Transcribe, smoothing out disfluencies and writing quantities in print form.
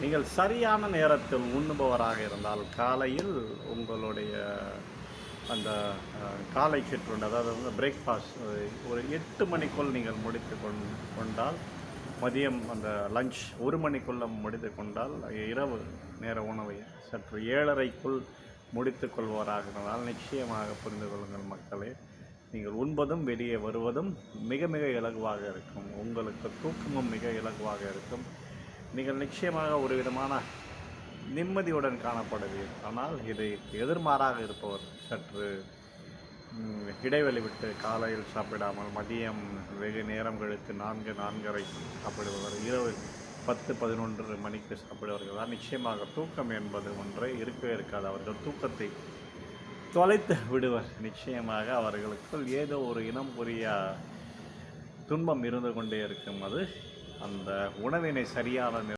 நீங்கள் சரியான நேரத்தில் உண்ணுபவராக இருந்தால் காலையில் உங்களுடைய அந்த காலை சிற்றுண்டு, அதாவது வந்து பிரேக்ஃபாஸ்ட் ஒரு 8 மணிக்குள் நீங்கள் முடித்து கொண்டால், மதியம் அந்த லஞ்ச் 1 மணிக்குள்ளே முடித்து கொண்டால், இரவு நேர உணவை சற்று 7:30க்குள் முடித்து கொள்வோராக இருந்தால் நிச்சயமாக புரிந்து கொள்ளுங்கள் மக்களே, நீங்கள் உண்பதும் வெளியே வருவதும் மிக மிக இலகுவாக இருக்கும். உங்களுக்கு தூக்கமும் மிக இலகுவாக இருக்கும். நீங்கள் நிச்சயமாக ஒரு விதமான நிம்மதியுடன் காணப்படுவீர்கள். ஆனால் இதை எதிர்மாறாக இருப்பவர் சற்று இடைவெளி விட்டு காலையில் சாப்பிடாமல் மதியம் வெகு நேரம் கழித்து 4-4:30 சாப்பிடுபவர், இரவு 10-11 மணிக்கு சாப்பிடுவார்கள் தான் நிச்சயமாக தூக்கம் என்பது ஒன்றை இருக்கவே இருக்காது. அவர்கள் தூக்கத்தை தொலைத்து விடுவர். நிச்சயமாக அவர்களுக்குள் ஏதோ ஒரு இனம் புரியா துன்பம் இருந்து கொண்டே இருக்கும். அது அந்த உணவினை சரியான